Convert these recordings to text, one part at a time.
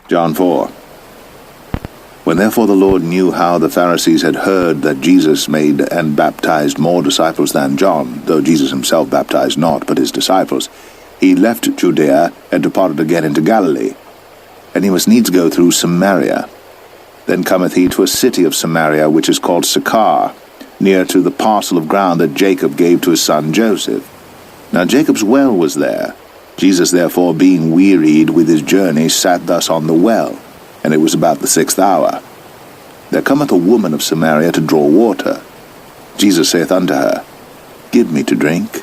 John 4. When therefore the Lord knew how the Pharisees had heard that Jesus made and baptized more disciples than John, though Jesus himself baptized not, but his disciples, he left Judea and departed again into Galilee. And he must needs go through Samaria. Then cometh he to a city of Samaria, which is called Sychar, near to the parcel of ground that Jacob gave to his son Joseph. Now Jacob's well was there. Jesus therefore, being wearied with his journey, sat thus on the well. And it was about the 6th hour. There cometh a woman of Samaria to draw water. Jesus saith unto her, Give me to drink.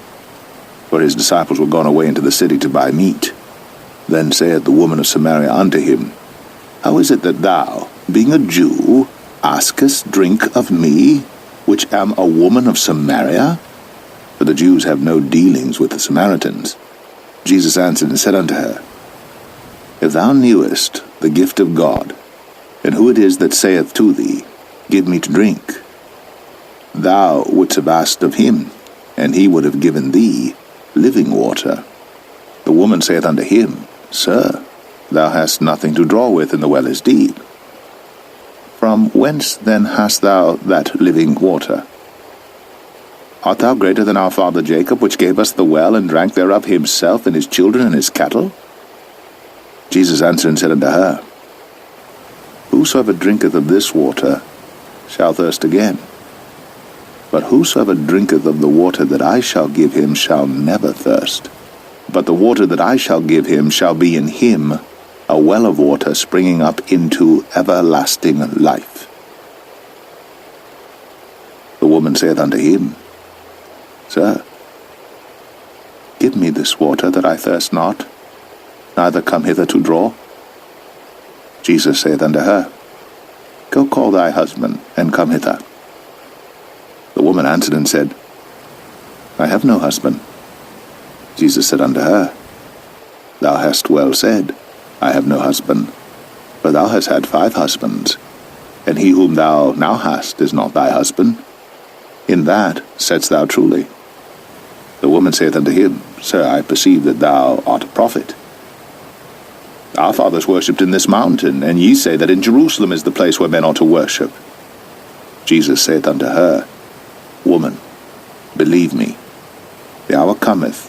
For his disciples were gone away into the city to buy meat. Then saith the woman of Samaria unto him, How is it that thou, being a Jew, askest drink of me, which am a woman of Samaria? For the Jews have no dealings with the Samaritans. Jesus answered and said unto her, If thou knewest the gift of God, and who it is that saith to thee, Give me to drink, thou wouldst have asked of him, and he would have given thee living water. The woman saith unto him, Sir, thou hast nothing to draw with, and the well is deep. From whence then hast thou that living water? Art thou greater than our father Jacob, which gave us the well, and drank thereof himself, and his children, and his cattle? Jesus answered and said unto her, Whosoever drinketh of this water shall thirst again. But whosoever drinketh of the water that I shall give him shall never thirst. But the water that I shall give him shall be in him a well of water springing up into everlasting life. The woman saith unto him, Sir, give me this water that I thirst not, neither come hither to draw. Jesus saith unto her, Go call thy husband, and come hither. The woman answered and said, I have no husband. Jesus said unto her, Thou hast well said, I have no husband, for thou hast had 5 husbands, and he whom thou now hast is not thy husband. In that saidst thou truly. The woman saith unto him, Sir, I perceive that thou art a prophet. Our fathers worshipped in this mountain, and ye say that in Jerusalem is the place where men ought to worship. Jesus saith unto her, Woman, believe me, the hour cometh,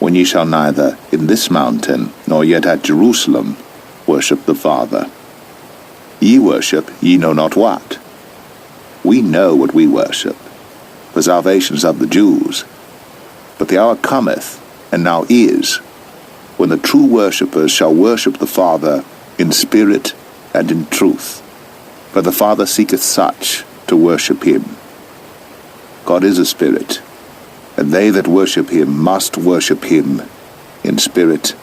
when ye shall neither in this mountain, nor yet at Jerusalem, worship the Father. Ye worship ye know not what. We know what we worship, for salvation is of the Jews. But the hour cometh, and now is, when the true worshippers shall worship the Father in spirit and in truth. For the Father seeketh such to worship him. God is a spirit, and they that worship him must worship him in spirit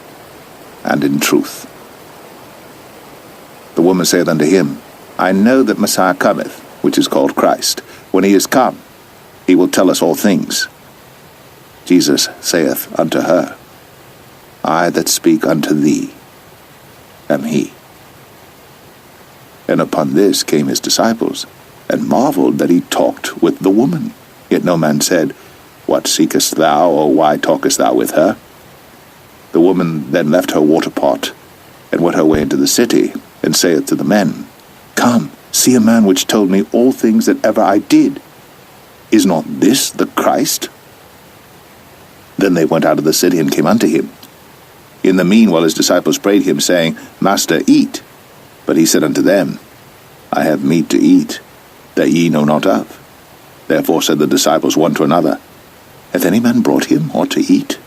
and in truth. The woman saith unto him, I know that Messiah cometh, which is called Christ. When he is come, he will tell us all things. Jesus saith unto her, I that speak unto thee am he. And upon this came his disciples, and marveled that he talked with the woman. Yet no man said, What seekest thou, or why talkest thou with her? The woman then left her water pot, and went her way into the city, and saith to the men, Come, see a man which told me all things that ever I did. Is not this the Christ? Then they went out of the city, and came unto him. In the meanwhile his disciples prayed him, saying, Master, eat. But he said unto them, I have meat to eat, that ye know not of. Therefore said the disciples one to another, Hath any man brought him aught to eat?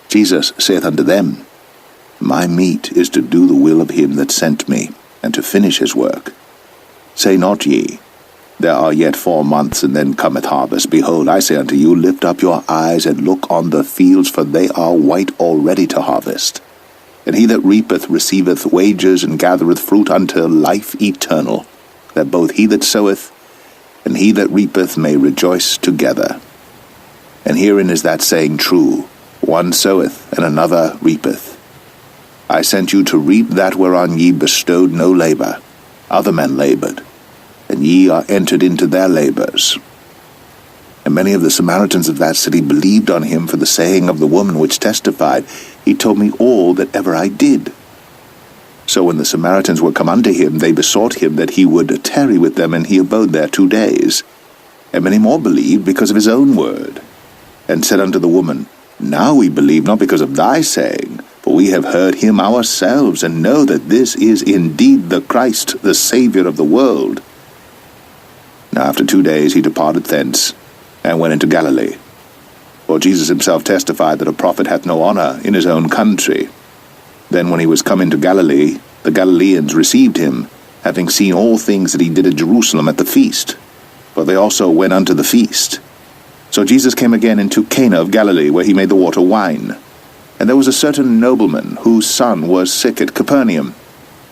Jesus saith unto them, My meat is to do the will of him that sent me, and to finish his work. Say not ye, There are yet 4 months, and then cometh harvest. Behold, I say unto you, Lift up your eyes, and look on the fields, for they are white already to harvest. And he that reapeth receiveth wages, and gathereth fruit unto life eternal, that both he that soweth and he that reapeth may rejoice together. And herein is that saying true, One soweth, and another reapeth. I sent you to reap that whereon ye bestowed no labor. Other men labored, and ye are entered into their labors. And many of the Samaritans of that city believed on him for the saying of the woman which testified, He told me all that ever I did. So when the Samaritans were come unto him, they besought him that he would tarry with them, and he abode there 2 days. And many more believed because of his own word, and said unto the woman, Now we believe not because of thy saying, for we have heard him ourselves, and know that this is indeed the Christ, the Saviour of the world. Now after 2 days he departed thence, and went into Galilee. For Jesus himself testified that a prophet hath no honour in his own country. Then when he was come into Galilee, the Galileans received him, having seen all things that he did at Jerusalem at the feast. For they also went unto the feast. So Jesus came again into Cana of Galilee, where he made the water wine. And there was a certain nobleman, whose son was sick at Capernaum.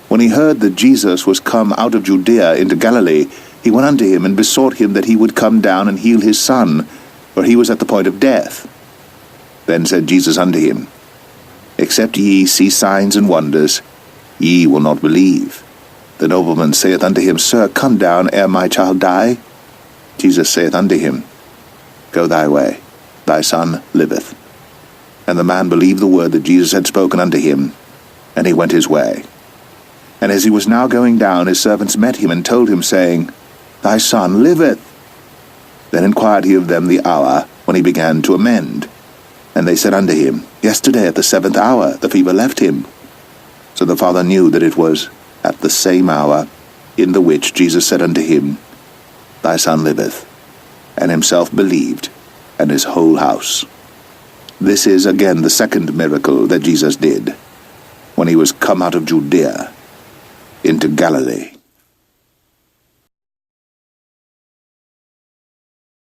When he heard that Jesus was come out of Judea into Galilee, he went unto him, and besought him that he would come down and heal his son, for he was at the point of death. Then said Jesus unto him, Except ye see signs and wonders, ye will not believe. The nobleman saith unto him, Sir, come down ere my child die. Jesus saith unto him, Go thy way, thy son liveth. And the man believed the word that Jesus had spoken unto him, and he went his way. And as he was now going down, his servants met him, and told him, saying, Thy son liveth. Then inquired he of them the hour when he began to amend. And they said unto him, Yesterday at the 7th hour the fever left him. So the father knew that it was at the same hour in the which Jesus said unto him, Thy son liveth, and himself believed, and his whole house. This is again the second miracle that Jesus did, when he was come out of Judea into Galilee.